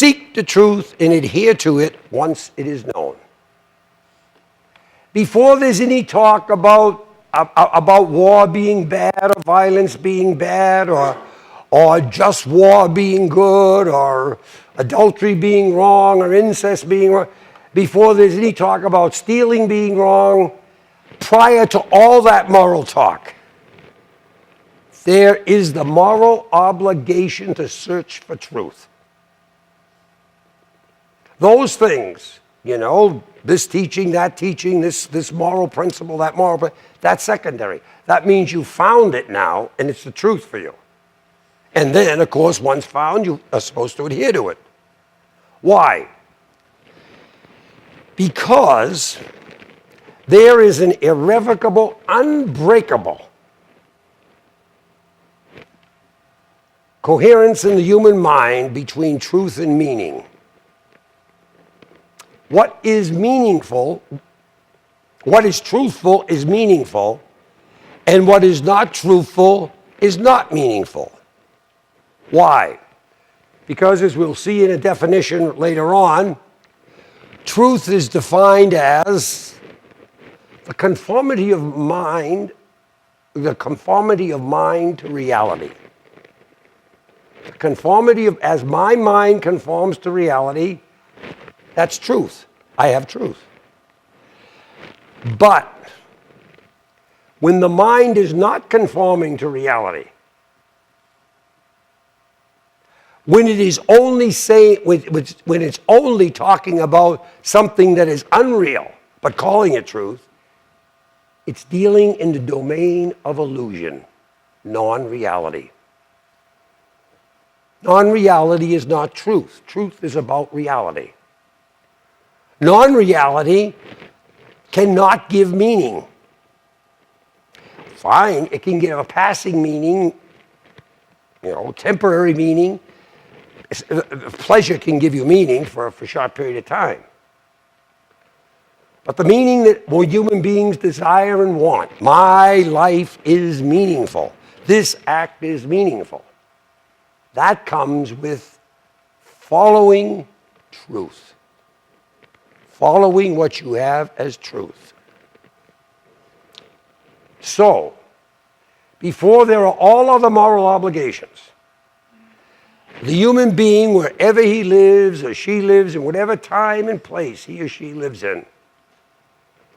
seek the truth and adhere to it once it is known. Before there's any talk about war being bad or violence being bad or just war being good or adultery being wrong or incest being wrong, before there's any talk about stealing being wrong, prior to all that moral talk, there is the moral obligation to search for truth. Those things, this teaching, this moral principle, that moral, that's secondary. That means you found it now, and it's the truth for you. And then, of course, once found, you are supposed to adhere to it. Why? Because there is an irrevocable, unbreakable coherence in the human mind between truth and meaning. What is meaningful, what is truthful is meaningful, and what is not truthful is not meaningful. Why? Because, as we'll see in a definition later on, truth is defined as the conformity of mind to reality. The conformity of, as my mind conforms to reality, that's truth. I have truth. But when the mind is not conforming to reality, when it is only when it's only talking about something that is unreal, but calling it truth, it's dealing in the domain of illusion, non-reality. Non-reality is not truth. Truth is about reality. Non-reality cannot give meaning. Fine, it can give a passing meaning, temporary meaning. Pleasure can give you meaning for a short period of time. But the meaning that human beings desire and want, my life is meaningful. This act is meaningful. That comes with following truth. Following what you have as truth. So, before there are all other moral obligations, the human being, wherever he lives or she lives, in whatever time and place he or she lives in,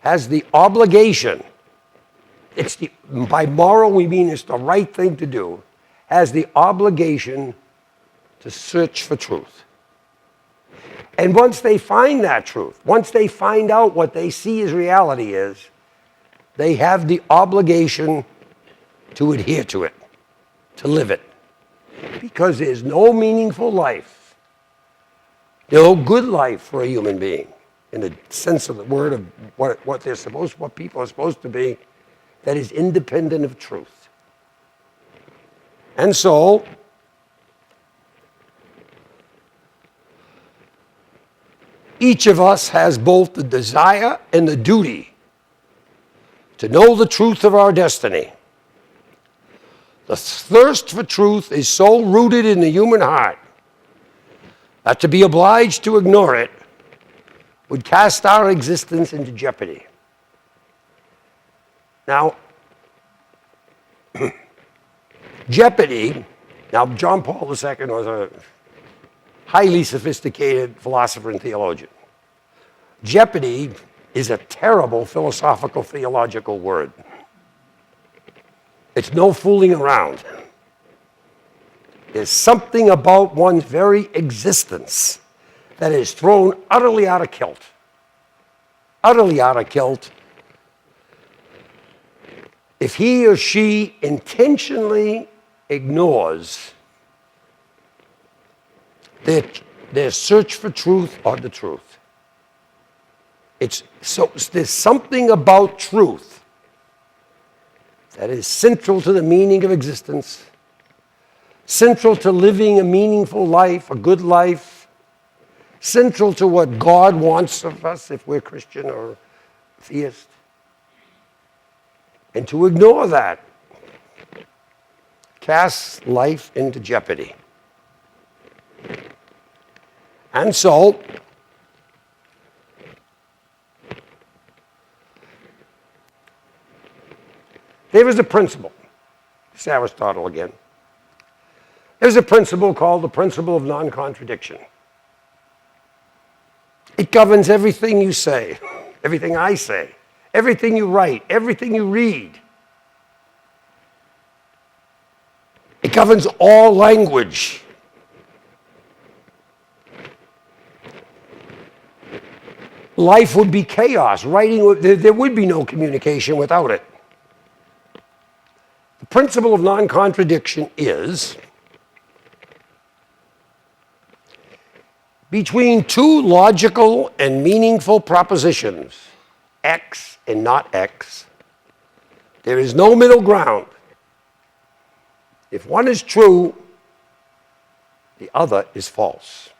has the obligation, by moral we mean it's the right thing to do, has the obligation to search for truth. And once they find that truth, once they find out what they see as reality is, they have the obligation to adhere to it, to live it. Because there's no meaningful life, no good life for a human being, in the sense of the word of what people are supposed to be, that is independent of truth. And so, each of us has both the desire and the duty to know the truth of our destiny. The thirst for truth is so rooted in the human heart that to be obliged to ignore it would cast our existence into jeopardy. Now, jeopardy, John Paul II was a highly sophisticated philosopher and theologian. Jeopardy is a terrible philosophical, theological word. It's no fooling around. There's something about one's very existence that is thrown utterly out of kilt. Utterly out of kilt. If he or she intentionally ignores their search for truth or the truth. There's something about truth that is central to the meaning of existence, central to living a meaningful life, a good life, central to what God wants of us if we're Christian or theist. And to ignore that casts life into jeopardy. And so, there is a principle. It's Aristotle again. There's a principle called the principle of non-contradiction. It governs everything you say, everything I say, everything you write, everything you read. It governs all language. Life would be chaos. There would be no communication without it. The principle of non-contradiction is between two logical and meaningful propositions, X and not X, there is no middle ground. If one is true, the other is false.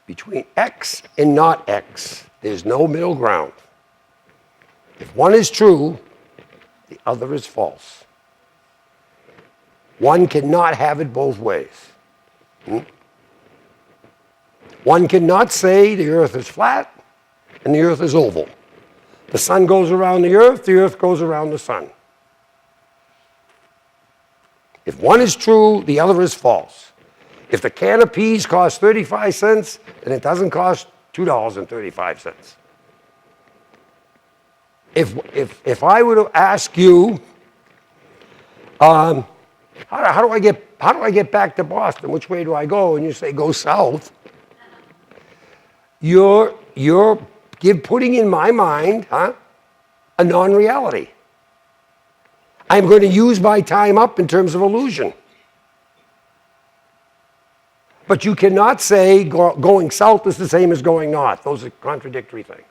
Between X and not X, there's no middle ground. If one is true, the other is false. One cannot have it both ways. One cannot say the earth is flat and the earth is oval. The sun goes around the earth goes around the sun. If one is true, the other is false. If the can of peas costs 35 cents, then it doesn't cost $2.35. If I were to ask you, how do I get back to Boston? Which way do I go? And you say go south. You're putting in my mind a non-reality. I'm going to use my time up in terms of illusion. But you cannot say going south is the same as going north. Those are contradictory things.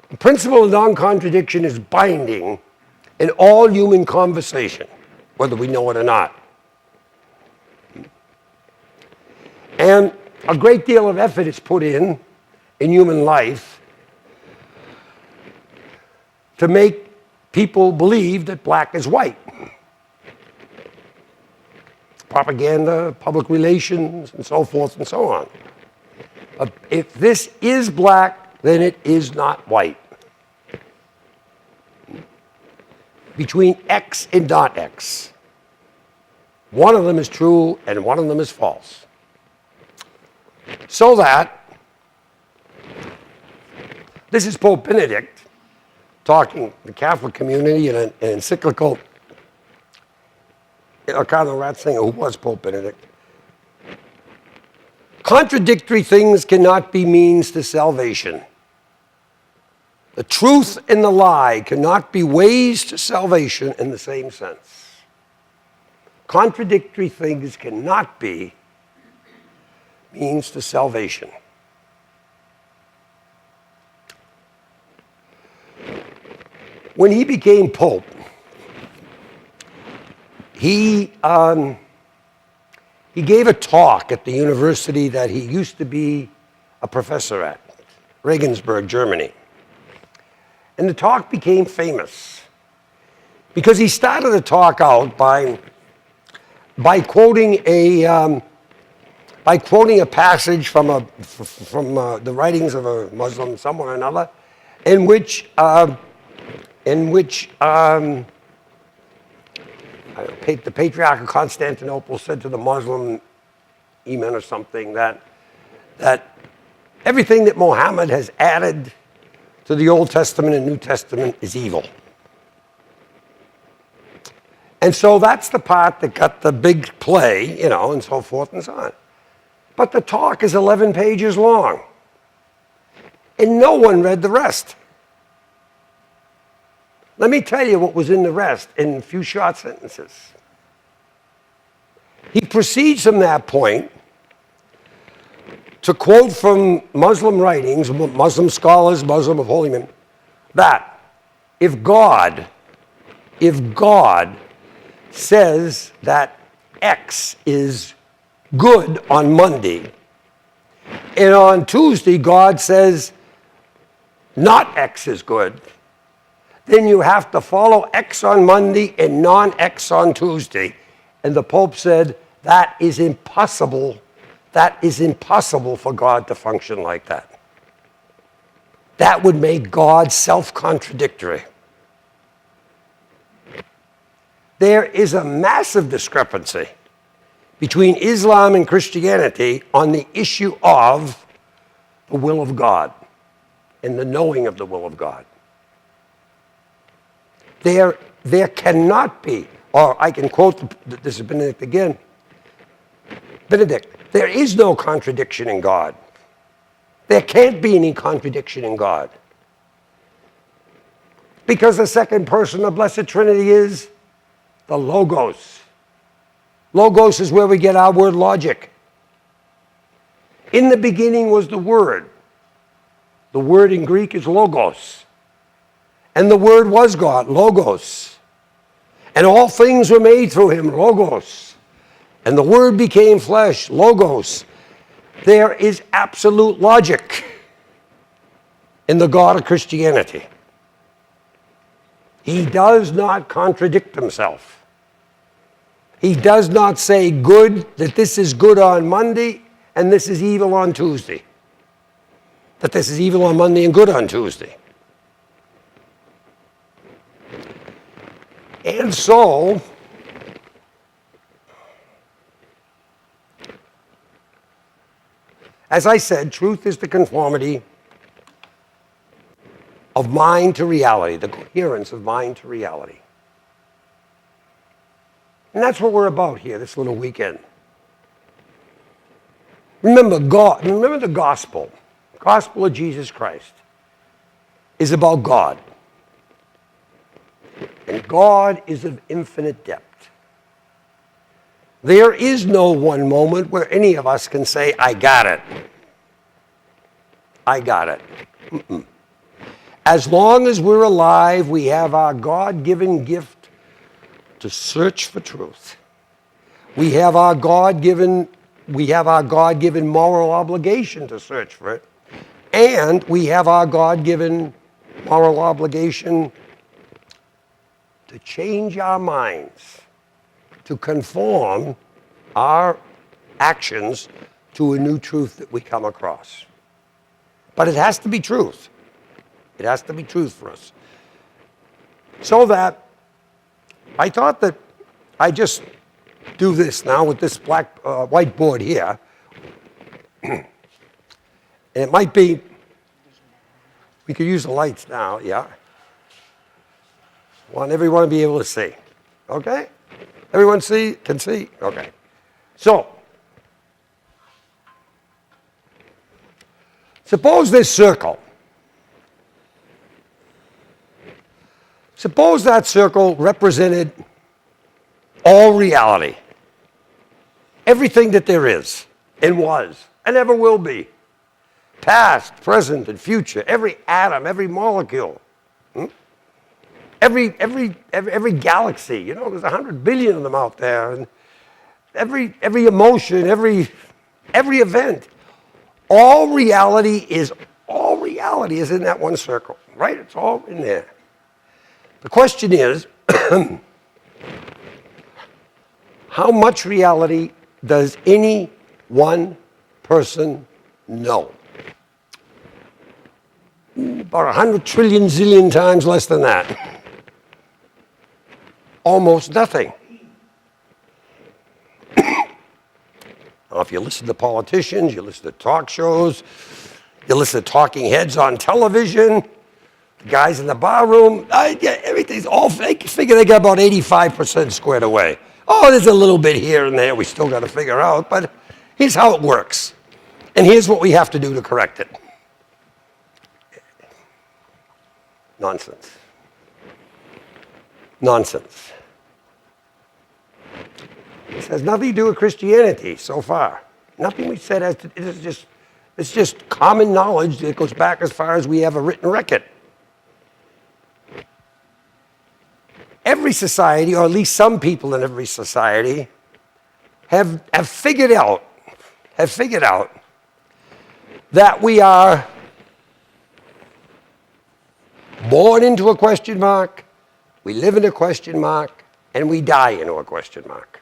The principle of non-contradiction is binding in all human conversation, whether we know it or not. And a great deal of effort is put in human life to make people believe that black is white. Propaganda, public relations, and so forth and so on. If this is black, then it is not white. Between X and not X. One of them is true and one of them is false. So that, this is Pope Benedict talking to the Catholic community in an encyclical, Cardinal Ratzinger, who was Pope Benedict. Contradictory things cannot be means to salvation. The truth and the lie cannot be ways to salvation in the same sense. Contradictory things cannot be means to salvation. When he became Pope, he gave a talk at the university that he used to be a professor at, Regensburg, Germany. And the talk became famous because he started the talk out by quoting a passage from the writings of a Muslim, someone or another, in which the Patriarch of Constantinople said to the Muslim imam or something that everything that Muhammad has added to the Old Testament and New Testament is evil. And so that's the part that got the big play, and so forth and so on. But the talk is 11 pages long. And no one read the rest. Let me tell you what was in the rest in a few short sentences. He proceeds from that point to quote from Muslim writings, Muslim scholars, Muslim of holy men, that if God says that X is good on Monday, and on Tuesday God says not X is good, then you have to follow X on Monday and non-X on Tuesday. And the Pope said, that is impossible. That is impossible for God to function like that. That would make God self-contradictory. There is a massive discrepancy between Islam and Christianity on the issue of the will of God and the knowing of the will of God. There cannot be, or I can quote, this is Benedict again. Benedict, there is no contradiction in God. There can't be any contradiction in God. Because the second person of Blessed Trinity is the Logos. Logos is where we get our word logic. In the beginning was the Word. The word in Greek is Logos. And the Word was God, Logos. And all things were made through him, Logos. And the Word became flesh, Logos. There is absolute logic in the God of Christianity. He does not contradict himself. He does not say that this is good on Monday and this is evil on Tuesday. That this is evil on Monday and good on Tuesday. And so, as I said, truth is the conformity of mind to reality, the coherence of mind to reality. And that's what we're about here this little weekend. Remember the gospel of Jesus Christ is about God. And God is of infinite depth. There is no one moment where any of us can say, I got it. I got it. Mm-mm. As long as we're alive, we have our God-given gift to search for truth. We have our God-given moral obligation to search for it. And we have our God-given moral obligation to change our minds, to conform our actions to a new truth that we come across. But it has to be truth. It has to be truth for us. So that I thought that I just do this now with this whiteboard here. And it might be, we could use the lights now, yeah. Want everyone to be able to see. Okay? Everyone can see? Okay. So, suppose this circle. Suppose that circle represented all reality. Everything that there is and was and ever will be. Past, present, and future. Every atom, every molecule. Every galaxy. There's 100 billion of them out there. And every emotion, every event. All reality is in that one circle, right? It's all in there. The question is, how much reality does any one person know? About 100 trillion zillion times less than that. Almost nothing. Now, if you listen to politicians, you listen to talk shows, you listen to talking heads on television, the guys in the bar room, everything's all fake. Figure they got about 85% squared away. Oh, there's a little bit here and there we still got to figure out, but here's how it works. And here's what we have to do to correct it. Nonsense. Nonsense. This has nothing to do with Christianity so far. Nothing we said has to, it's just common knowledge that goes back as far as we have a written record. Every society, or at least some people in every society, have figured out that we are born into a question mark, we live in a question mark, and we die into a question mark.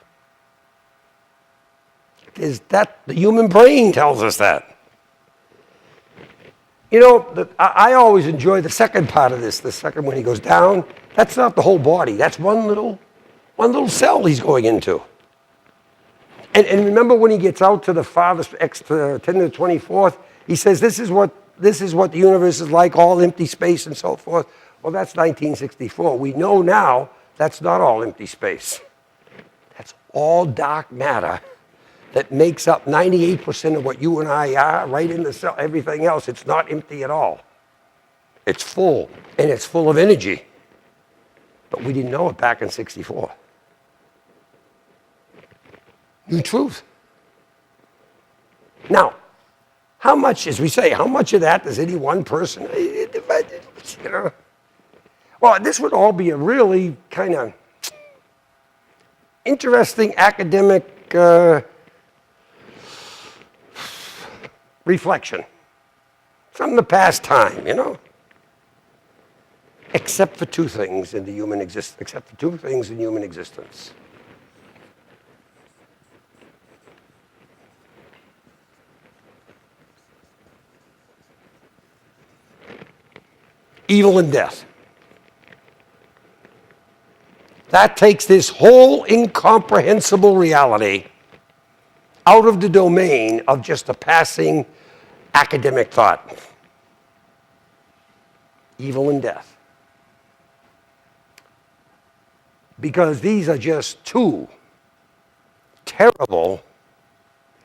Is that the human brain tells us that? You know, I always enjoy the second part of this, the second when he goes down. That's not the whole body. That's one little cell he's going into. And remember when he gets out to the farthest, 10 to the 24th, he says, this is what the universe is like, all empty space and so forth. Well, that's 1964. We know now that's not all empty space. That's all dark matter that makes up 98% of what you and I are, right in the cell. Everything else, it's not empty at all. It's full, and it's full of energy. But we didn't know it back in 64. New truth. Now, how much, as we say, how much of that does any one person, you know? Well, this would all be a really kind of interesting academic reflection. Something to pass time, you know? Except for two things in human existence. Evil and death. That takes this whole incomprehensible reality out of the domain of just a passing academic thought. Evil and death. Because these are just two terrible,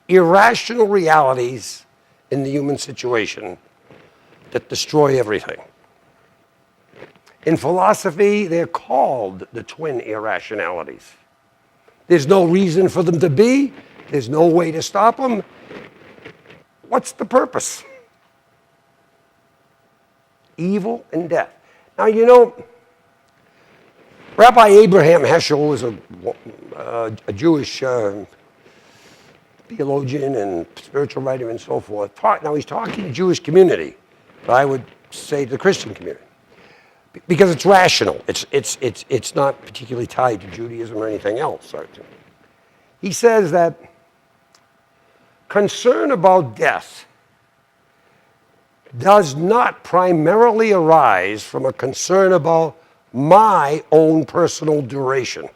irrational realities in the human situation that destroy everything. In philosophy, they're called the twin irrationalities. There's no reason for them to be. There's no way to stop them. What's the purpose? Evil and death. Now, you know, Rabbi Abraham Heschel was a Jewish theologian and spiritual writer and so forth. Now, he's talking to the Jewish community, but I would say the Christian community. Because it's rational. It's not particularly tied to Judaism or anything else. He says that concern about death does not primarily arise from a concern about my own personal duration.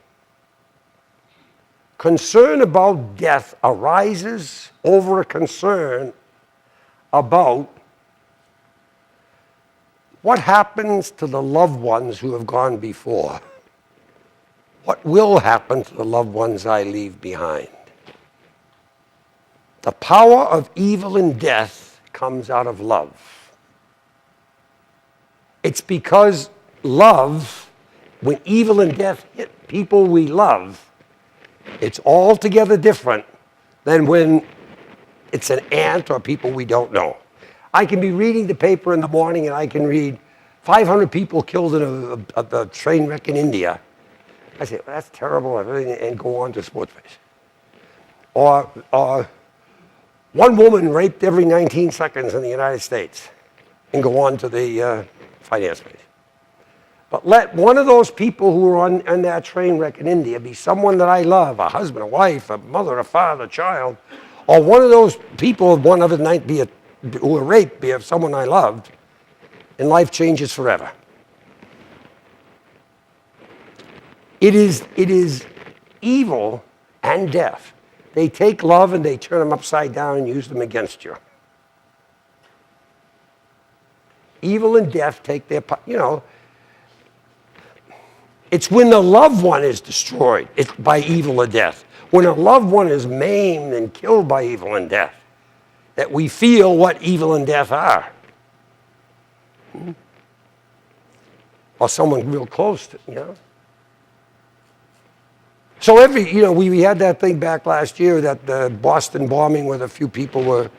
Concern about death arises over a concern about what happens to the loved ones who have gone before? What will happen to the loved ones I leave behind? The power of evil and death comes out of love. It's because love, when evil and death hit people we love, it's altogether different than when it's an ant or people we don't know. I can be reading the paper in the morning and I can read 500 people killed in a train wreck in India. I say, well, that's terrible, and go on to sports page. Or one woman raped every 19 seconds in the United States, and go on to the finance page. But let one of those people who were on that train wreck in India be someone that I love, a husband, a wife, a mother, a father, a child, or one of those people, one of the night who were raped, be of someone I loved, and life changes forever. It is evil and death. They take love and they turn them upside down and use them against you. Evil and death take their, it's when the loved one is destroyed by evil or death. When a loved one is maimed and killed by evil and death, that we feel what evil and death are. Or someone real close to, So we had that thing back last year, that the Boston bombing where a few people were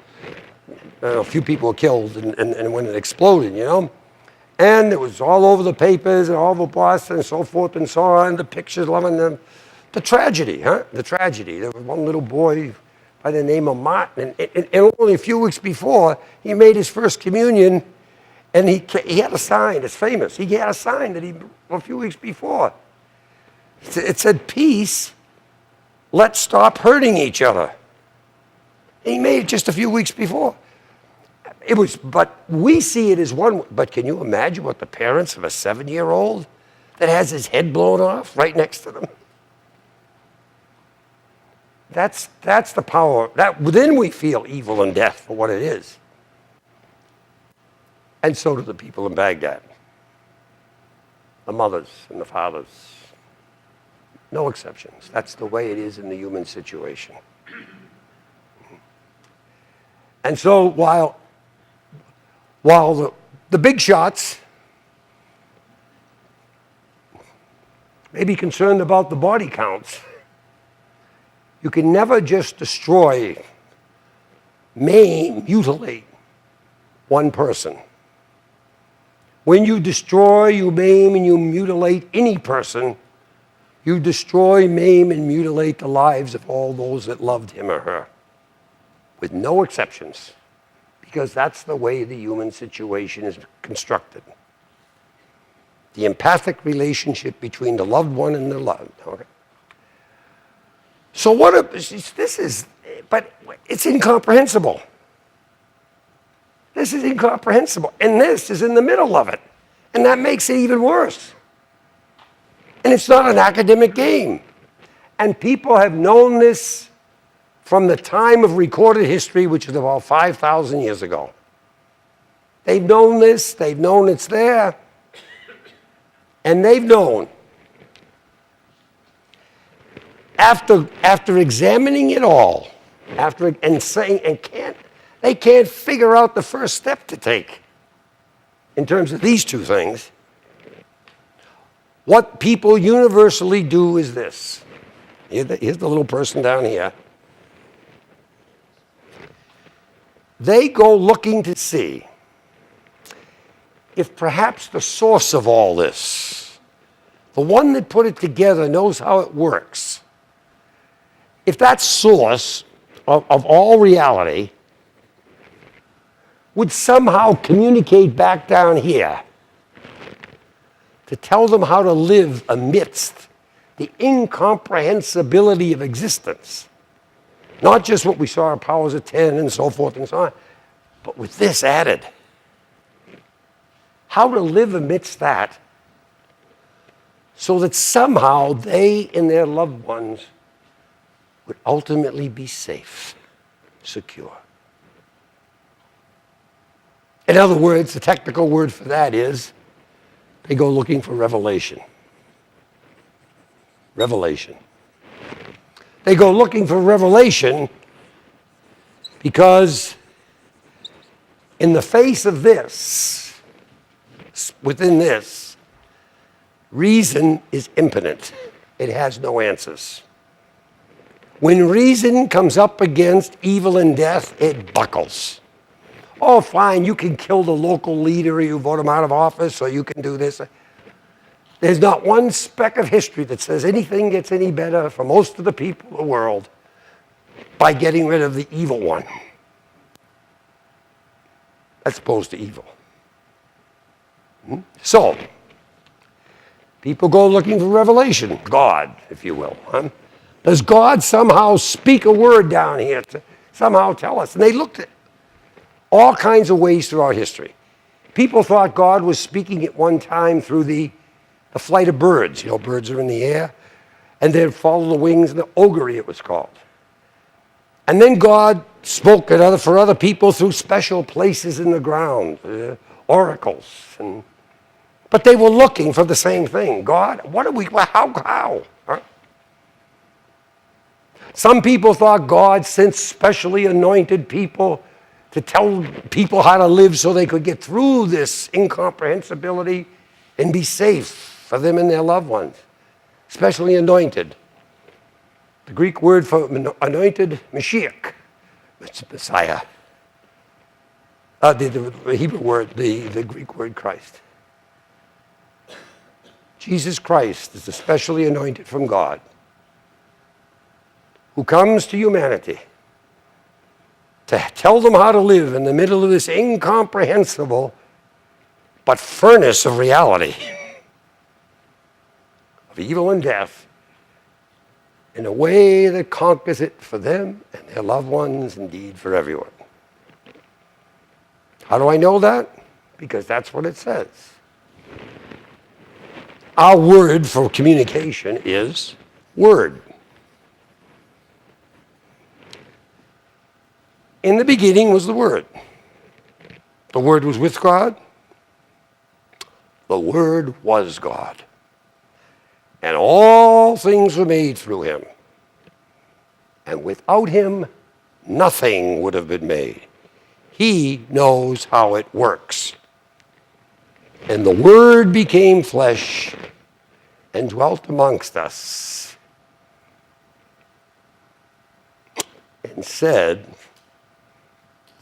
killed and when it exploded, And it was all over the papers and all over Boston and so forth and so on, the pictures loving them. The tragedy, The tragedy. There was one little boy by the name of Martin, and only a few weeks before, he made his first communion And he had a sign, it's famous. He had a sign that a few weeks before. It said, peace, let's stop hurting each other. And he made it just a few weeks before. But we see it as one, but can you imagine what the parents of a 7-year-old that has his head blown off right next to them? That's the power. Then we feel evil and death for what it is. And so do the people in Baghdad. The mothers and the fathers. No exceptions. That's the way it is in the human situation. And so while the big shots may be concerned about the body counts, you can never just destroy, maim, mutilate one person. When you destroy, you maim, and you mutilate any person, you destroy, maim, and mutilate the lives of all those that loved him or her, with no exceptions, because that's the way the human situation is constructed. The empathic relationship between the loved one and the loved. Okay? So but it's incomprehensible. This is incomprehensible. And this is in the middle of it. And that makes it even worse. And it's not an academic game. And people have known this from the time of recorded history, which is about 5,000 years ago. They've known this. They've known it's there. And they've known. After examining it all, they can't figure out the first step to take in terms of these two things. What people universally do is this. Here's the little person down here. They go looking to see if perhaps the source of all this, the one that put it together, knows how it works. If that source of all reality would somehow communicate back down here to tell them how to live amidst the incomprehensibility of existence. Not just what we saw in Powers of 10 and so forth and so on, but with this added. How to live amidst that so that somehow they and their loved ones would ultimately be safe, secure. In other words, the technical word for that is they go looking for revelation. Revelation. They go looking for revelation because in the face of this, within this, reason is impotent. It has no answers. When reason comes up against evil and death, it buckles. Oh, fine, you can kill the local leader, or you vote him out of office, or you can do this. There's not one speck of history that says anything gets any better for most of the people of the world by getting rid of the evil one, as opposed to evil. So, people go looking for revelation, God, if you will. Does God somehow speak a word down here to somehow tell us? And they looked at all kinds of ways throughout history. People thought God was speaking at one time through the flight of birds. You know, birds are in the air, and they'd follow the wings, and the augury it was called. And then God spoke for other people through special places in the ground, oracles. But they were looking for the same thing. God, how? Huh? Some people thought God sent specially anointed people to tell people how to live so they could get through this incomprehensibility and be safe for them and their loved ones. Specially anointed. The Greek word for anointed, Mashiach, it's Messiah. The Hebrew word, the Greek word Christ. Jesus Christ is the specially anointed from God who comes to humanity to tell them how to live in the middle of this incomprehensible but furnace of reality, of evil and death, in a way that conquers it for them and their loved ones, indeed for everyone. How do I know that? Because that's what it says. Our word for communication is word. In the beginning was the Word. The Word was with God. The Word was God. And all things were made through him. And without him, nothing would have been made. He knows how it works. And the Word became flesh and dwelt amongst us and said,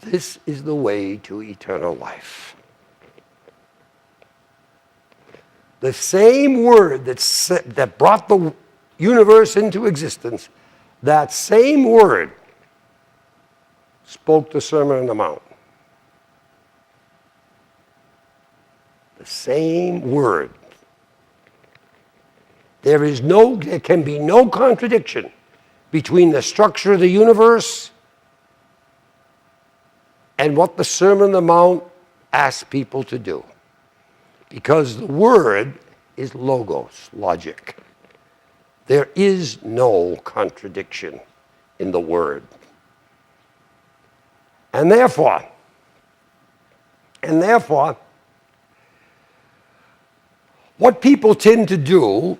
"This is the way to eternal life." The same Word that brought the universe into existence, that same Word spoke the Sermon on the Mount. The same Word. There can be no contradiction between the structure of the universe and what the Sermon on the Mount asks people to do. Because the Word is logos, logic. There is no contradiction in the Word. And therefore, what people tend to do,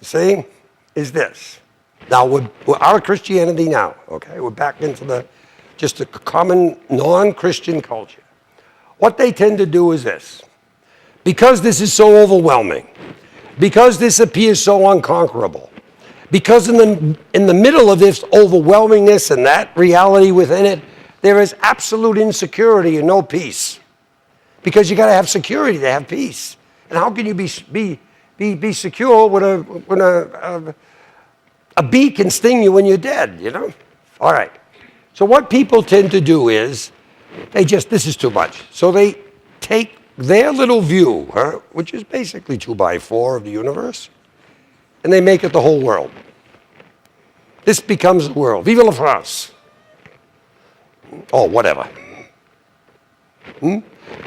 see, is this. Now, we're out of Christianity now, okay? We're back into just a common non-Christian culture. What they tend to do is this. Because this is so overwhelming, because this appears so unconquerable, because in the middle of this overwhelmingness and that reality within it, there is absolute insecurity and no peace. Because you got to have security to have peace. And how can you be secure when a bee can sting you when you're dead, you know? All right. So what people tend to do is, this is too much. So they take their little view, which is basically 2x4 of the universe, and they make it the whole world. This becomes the world. Vive la France. Or whatever. And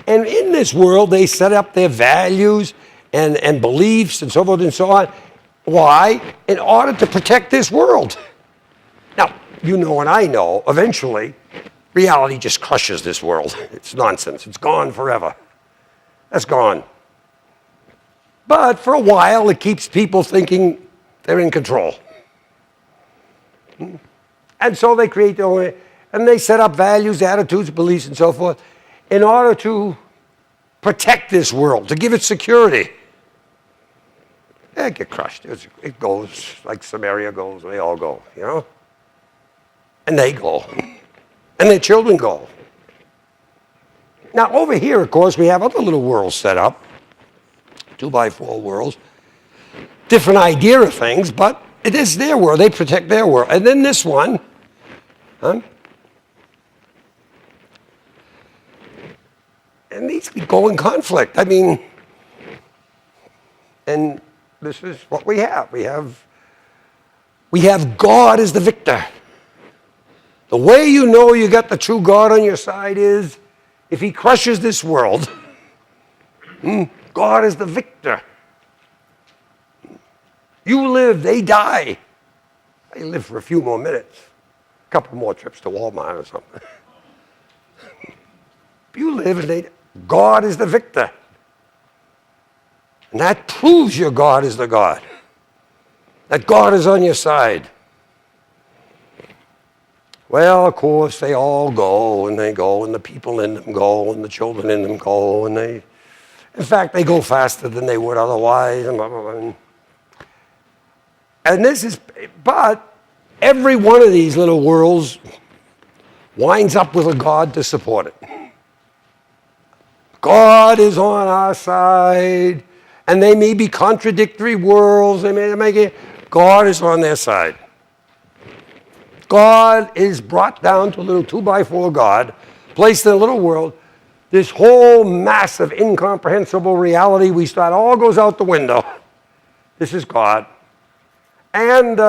in this world, they set up their values and beliefs and so forth and so on. Why? In order to protect this world. Now, you know and I know, eventually, reality just crushes this world. It's nonsense. It's gone forever. That's gone. But for a while, it keeps people thinking they're in control. And so they create their own, and they set up values, attitudes, beliefs, and so forth in order to protect this world, to give it security. They get crushed. It goes like Samaria goes, they all go, you know? And they go. And their children go. Now, over here, of course, we have other little worlds set up, 2x4 worlds, different idea of things, but it is their world. They protect their world. And then this one, and these go in conflict. I mean, and this is what we have. We have God as the victor. The way you know you got the true God on your side is if he crushes this world, God is the victor. You live, they die. They live for a few more minutes. A couple more trips to Walmart or something. You live and God is the victor. And that proves your God is the God. That God is on your side. Well, of course, they all go, and the people in them go, and the children in them go, and in fact, they go faster than they would otherwise, and blah, blah, blah. But every one of these little worlds winds up with a God to support it. God is on our side, and they may be contradictory worlds, God is on their side. God is brought down to a little 2x4 God, placed in a little world this whole massive, incomprehensible reality, all goes out the window. This is God. And